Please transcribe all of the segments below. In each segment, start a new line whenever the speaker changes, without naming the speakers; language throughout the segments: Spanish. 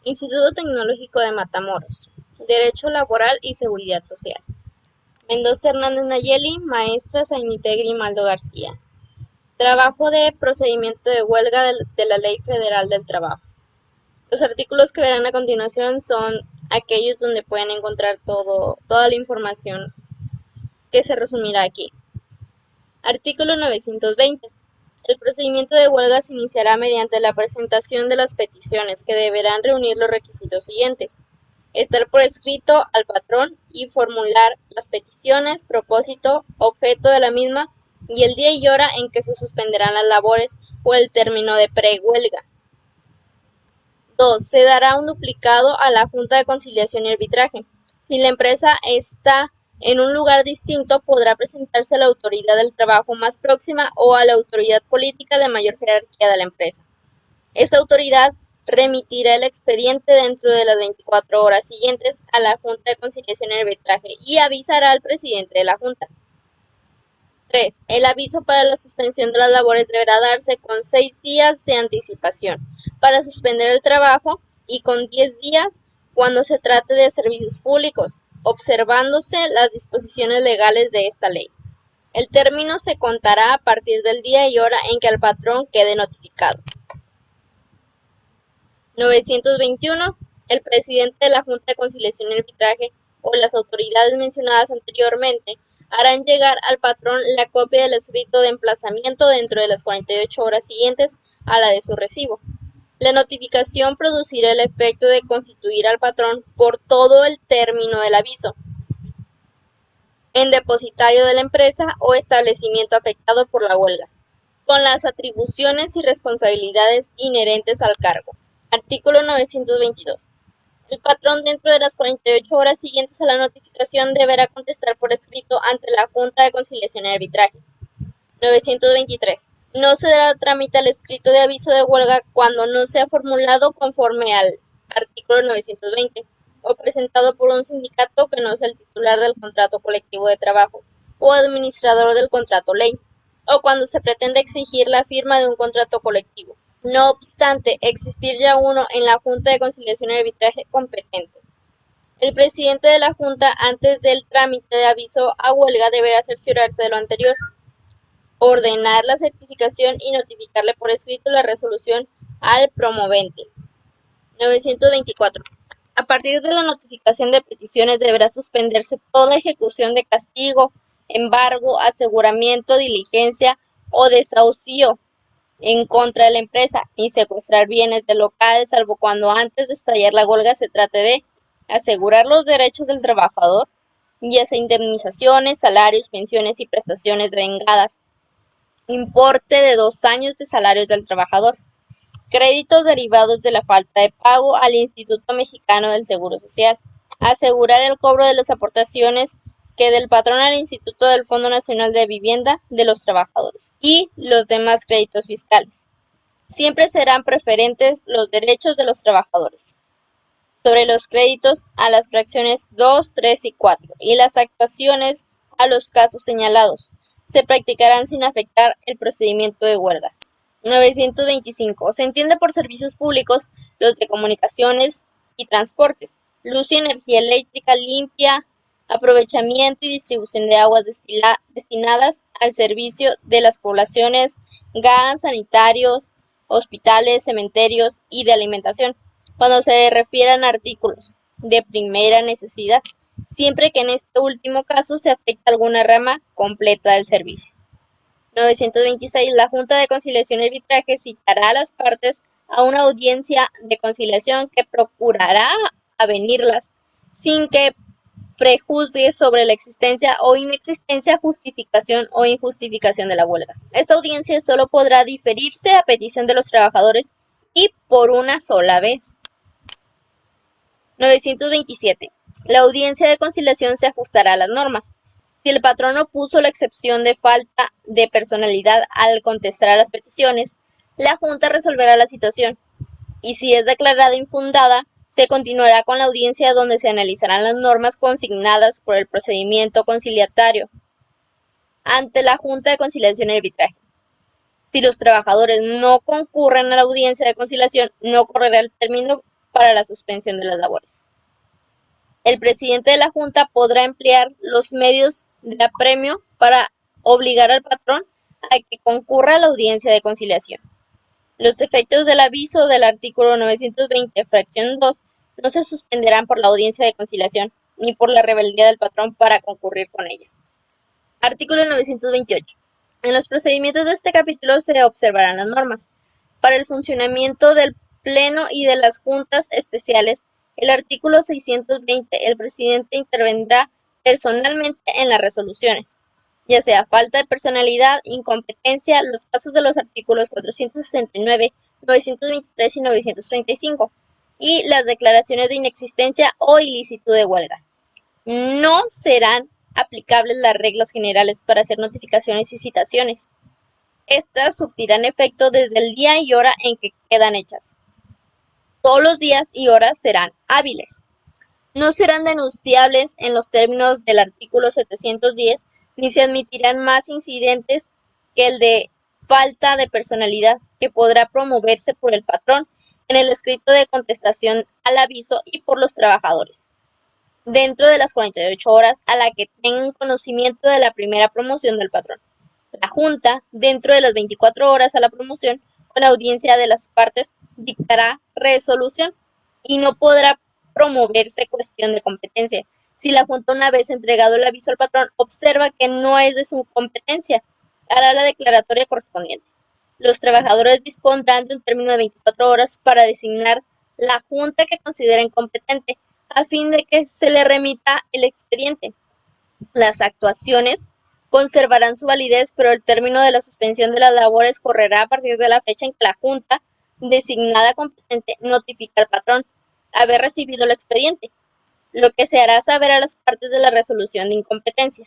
Instituto Tecnológico de Matamoros, Derecho Laboral y Seguridad Social. Mendoza Hernández Nayeli, maestra Zainité Grimaldo García. Trabajo de procedimiento de huelga de la Ley Federal del Trabajo. Los artículos que verán a continuación son aquellos donde pueden encontrar toda la información que se resumirá aquí. Artículo 920. El procedimiento de huelga se iniciará mediante la presentación de las peticiones, que deberán reunir los requisitos siguientes: estar por escrito al patrón y formular las peticiones, propósito, objeto de la misma y el día y hora en que se suspenderán las labores o el término de prehuelga. 2. Se dará un duplicado a la Junta de Conciliación y Arbitraje. Si la empresa está en un lugar distinto, podrá presentarse a la autoridad del trabajo más próxima o a la autoridad política de mayor jerarquía de la empresa. Esta autoridad remitirá el expediente dentro de las 24 horas siguientes a la Junta de Conciliación y Arbitraje y avisará al presidente de la Junta. 3. El aviso para la suspensión de las labores deberá darse con 6 días de anticipación para suspender el trabajo y con 10 días cuando se trate de servicios públicos, observándose las disposiciones legales de esta ley. El término se contará a partir del día y hora en que el patrón quede notificado. 921. El presidente de la Junta de Conciliación y Arbitraje o las autoridades mencionadas anteriormente harán llegar al patrón la copia del escrito de emplazamiento dentro de las 48 horas siguientes a la de su recibo. La notificación producirá el efecto de constituir al patrón por todo el término del aviso en depositario de la empresa o establecimiento afectado por la huelga, con las atribuciones y responsabilidades inherentes al cargo. Artículo 922. El patrón, dentro de las 48 horas siguientes a la notificación, deberá contestar por escrito ante la Junta de Conciliación y Arbitraje. 923. No se dará trámite al escrito de aviso de huelga cuando no sea formulado conforme al artículo 920 o presentado por un sindicato que no sea el titular del contrato colectivo de trabajo o administrador del contrato ley, o cuando se pretende exigir la firma de un contrato colectivo, no obstante existir ya uno en la Junta de Conciliación y Arbitraje competente. El presidente de la Junta, antes del trámite de aviso a huelga, deberá cerciorarse de lo anterior, ordenar la certificación y notificarle por escrito la resolución al promovente. 924. A partir de la notificación de peticiones deberá suspenderse toda ejecución de castigo, embargo, aseguramiento, diligencia o desahucio en contra de la empresa, y secuestrar bienes del local, salvo cuando antes de estallar la huelga se trate de asegurar los derechos del trabajador, ya sea indemnizaciones, salarios, pensiones y prestaciones devengadas, importe de 2 años de salarios del trabajador, créditos derivados de la falta de pago al Instituto Mexicano del Seguro Social, asegurar el cobro de las aportaciones que del patrón al Instituto del Fondo Nacional de Vivienda de los Trabajadores y los demás créditos fiscales. Siempre serán preferentes los derechos de los trabajadores sobre los créditos a las fracciones 2, 3 y 4 y las actuaciones a los casos señalados se practicarán sin afectar el procedimiento de huelga. 925. Se entiende por servicios públicos los de comunicaciones y transportes, luz y energía eléctrica limpia, aprovechamiento y distribución de aguas destinadas al servicio de las poblaciones, gas, sanitarios, hospitales, cementerios y de alimentación, cuando se refieran a artículos de primera necesidad, siempre que en este último caso se afecte alguna rama completa del servicio. 926. La Junta de Conciliación y Arbitraje citará a las partes a una audiencia de conciliación que procurará avenirlas sin que prejuzgue sobre la existencia o inexistencia, justificación o injustificación de la huelga. Esta audiencia solo podrá diferirse a petición de los trabajadores y por una sola vez. 927. La audiencia de conciliación se ajustará a las normas. Si el patrón opuso la excepción de falta de personalidad al contestar a las peticiones, la Junta resolverá la situación, y si es declarada infundada, se continuará con la audiencia donde se analizarán las normas consignadas por el procedimiento conciliatorio ante la Junta de Conciliación y Arbitraje. Si los trabajadores no concurren a la audiencia de conciliación, no correrá el término para la suspensión de las labores. El presidente de la Junta podrá emplear los medios de apremio para obligar al patrón a que concurra a la audiencia de conciliación. Los efectos del aviso del artículo 920, fracción 2, no se suspenderán por la audiencia de conciliación ni por la rebeldía del patrón para concurrir con ella. Artículo 928. En los procedimientos de este capítulo se observarán las normas. Para el funcionamiento del Pleno y de las Juntas Especiales, el artículo 620, el presidente intervendrá personalmente en las resoluciones, ya sea falta de personalidad, incompetencia, los casos de los artículos 469, 923 y 935, y las declaraciones de inexistencia o ilicitud de huelga. No serán aplicables las reglas generales para hacer notificaciones y citaciones. Estas surtirán efecto desde el día y hora en que quedan hechas. Todos los días y horas serán hábiles. No serán denunciables en los términos del artículo 710, ni se admitirán más incidentes que el de falta de personalidad, que podrá promoverse por el patrón en el escrito de contestación al aviso y por los trabajadores, dentro de las 48 horas a la que tengan conocimiento de la primera promoción del patrón. La Junta, dentro de las 24 horas a la promoción, con audiencia de las partes, dictará resolución y no podrá promoverse cuestión de competencia. Si la Junta, una vez entregado el aviso al patrón, observa que no es de su competencia, hará la declaratoria correspondiente. Los trabajadores dispondrán de un término de 24 horas para designar la Junta que consideren competente, a fin de que se le remita el expediente. Las actuaciones conservarán su validez, pero el término de la suspensión de las labores correrá a partir de la fecha en que la Junta designada competente notifica al patrón haber recibido el expediente, lo que se hará saber a las partes de la resolución de incompetencia.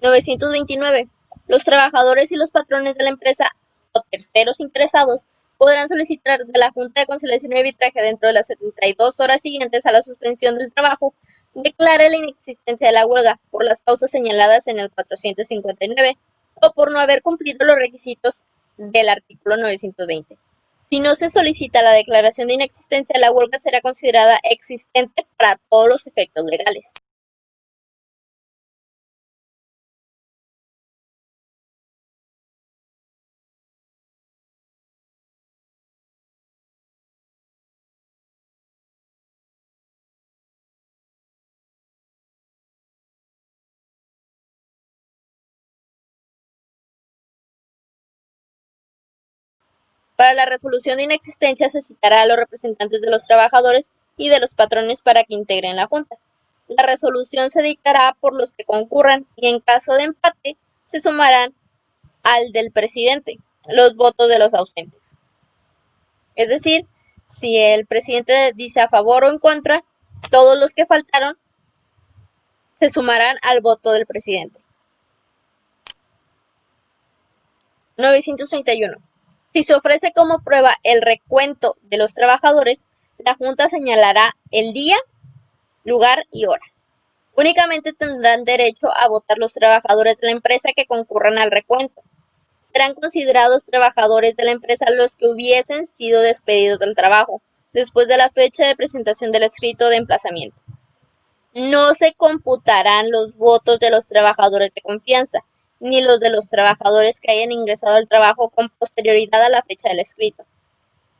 929. Los trabajadores y los patrones de la empresa o terceros interesados podrán solicitar de la Junta de Conciliación y Arbitraje dentro de las 72 horas siguientes a la suspensión del trabajo, declare la inexistencia de la huelga por las causas señaladas en el 459 o por no haber cumplido los requisitos del artículo 920. Si no se solicita la declaración de inexistencia, la huelga será considerada existente para todos los efectos legales. Para la resolución de inexistencia se citará a los representantes de los trabajadores y de los patrones para que integren la Junta. La resolución se dictará por los que concurran y en caso de empate se sumarán al del presidente los votos de los ausentes. Es decir, si el presidente dice a favor o en contra, todos los que faltaron se sumarán al voto del presidente. 931. Si se ofrece como prueba el recuento de los trabajadores, la Junta señalará el día, lugar y hora. Únicamente tendrán derecho a votar los trabajadores de la empresa que concurran al recuento. Serán considerados trabajadores de la empresa los que hubiesen sido despedidos del trabajo después de la fecha de presentación del escrito de emplazamiento. No se computarán los votos de los trabajadores de confianza, ni los de los trabajadores que hayan ingresado al trabajo con posterioridad a la fecha del escrito.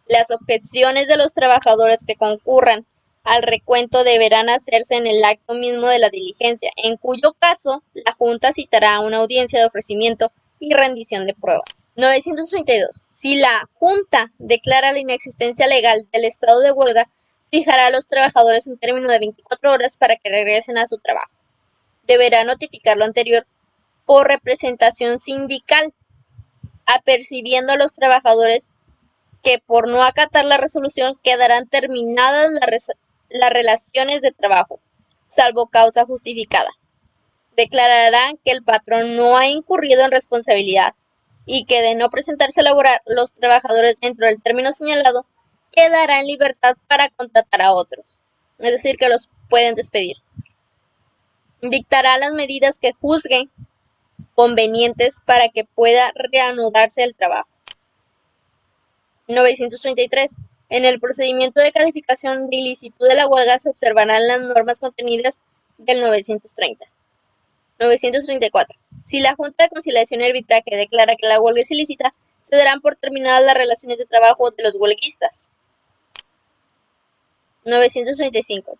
Las objeciones de los trabajadores que concurran al recuento deberán hacerse en el acto mismo de la diligencia, en cuyo caso la Junta citará una audiencia de ofrecimiento y rendición de pruebas. 932. Si la Junta declara la inexistencia legal del estado de huelga, fijará a los trabajadores un término de 24 horas para que regresen a su trabajo. Deberá notificar lo anterior por representación sindical, apercibiendo a los trabajadores que por no acatar la resolución quedarán terminadas las relaciones de trabajo, salvo causa justificada. Declararán que el patrón no ha incurrido en responsabilidad y que de no presentarse a laborar los trabajadores dentro del término señalado, quedará en libertad para contratar a otros, es decir, que los pueden despedir. Dictará las medidas que juzgue convenientes para que pueda reanudarse el trabajo. 933. En el procedimiento de calificación de ilicitud de la huelga se observarán las normas contenidas del 930. 934. Si la Junta de Conciliación y Arbitraje declara que la huelga es ilícita, se darán por terminadas las relaciones de trabajo de los huelguistas. 935.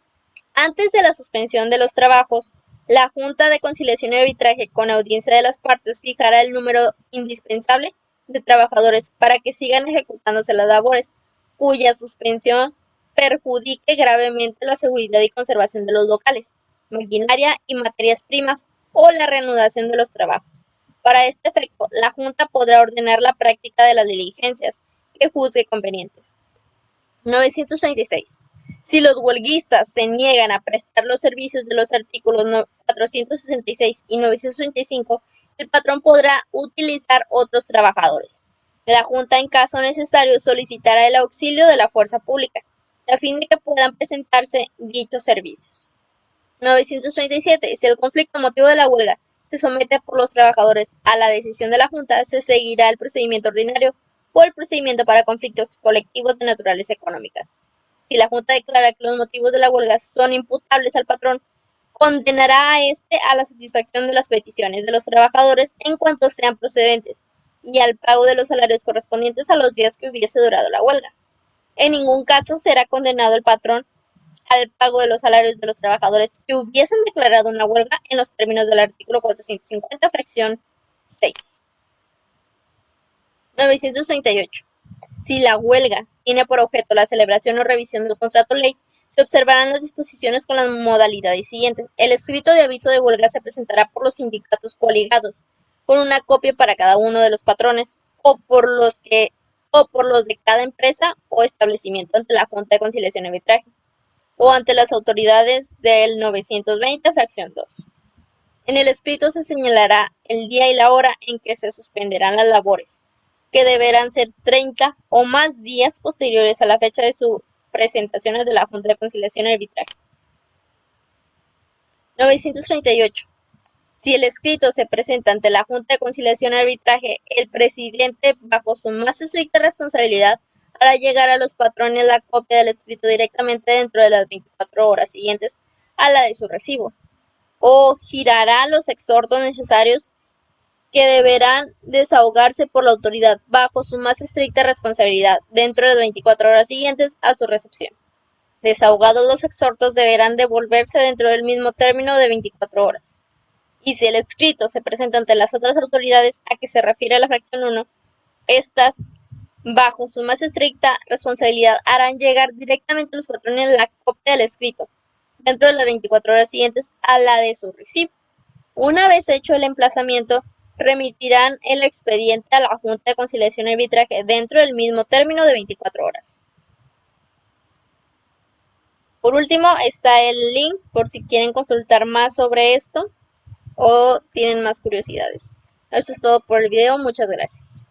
Antes de la suspensión de los trabajos, la Junta de Conciliación y Arbitraje, con audiencia de las partes, fijará el número indispensable de trabajadores para que sigan ejecutándose las labores, cuya suspensión perjudique gravemente la seguridad y conservación de los locales, maquinaria y materias primas, o la reanudación de los trabajos. Para este efecto, la Junta podrá ordenar la práctica de las diligencias que juzgue convenientes. 936. Si los huelguistas se niegan a prestar los servicios de los artículos 466 y 935, el patrón podrá utilizar otros trabajadores. La Junta, en caso necesario, solicitará el auxilio de la fuerza pública, a fin de que puedan presentarse dichos servicios. 937. Si el conflicto motivo de la huelga se somete por los trabajadores a la decisión de la Junta, se seguirá el procedimiento ordinario o el procedimiento para conflictos colectivos de naturaleza económica. Si la Junta declara que los motivos de la huelga son imputables al patrón, condenará a éste a la satisfacción de las peticiones de los trabajadores en cuanto sean procedentes y al pago de los salarios correspondientes a los días que hubiese durado la huelga. En ningún caso será condenado el patrón al pago de los salarios de los trabajadores que hubiesen declarado una huelga en los términos del artículo 450, fracción 6. 938. Si la huelga tiene por objeto la celebración o revisión del contrato ley, se observarán las disposiciones con las modalidades siguientes. El escrito de aviso de huelga se presentará por los sindicatos coaligados, con una copia para cada uno de los patrones, o por los de cada empresa o establecimiento ante la Junta de Conciliación y Arbitraje, o ante las autoridades del 920, fracción 2. En el escrito se señalará el día y la hora en que se suspenderán las labores, que deberán ser 30 o más días posteriores a la fecha de su presentación ante la Junta de Conciliación y Arbitraje. 938. Si el escrito se presenta ante la Junta de Conciliación y Arbitraje, el presidente, bajo su más estricta responsabilidad, hará llegar a los patrones la copia del escrito directamente dentro de las 24 horas siguientes a la de su recibo, o girará los exhortos necesarios que deberán desahogarse por la autoridad bajo su más estricta responsabilidad dentro de las 24 horas siguientes a su recepción. Desahogados los exhortos, deberán devolverse dentro del mismo término de 24 horas. Y si el escrito se presenta ante las otras autoridades a que se refiere la fracción 1, estas, bajo su más estricta responsabilidad, harán llegar directamente a los patrones la copia del escrito dentro de las 24 horas siguientes a la de su recibo. Una vez hecho el emplazamiento, remitirán el expediente a la Junta de Conciliación y Arbitraje dentro del mismo término de 24 horas. Por último, está el link por si quieren consultar más sobre esto o tienen más curiosidades. Eso es todo por el video. Muchas gracias.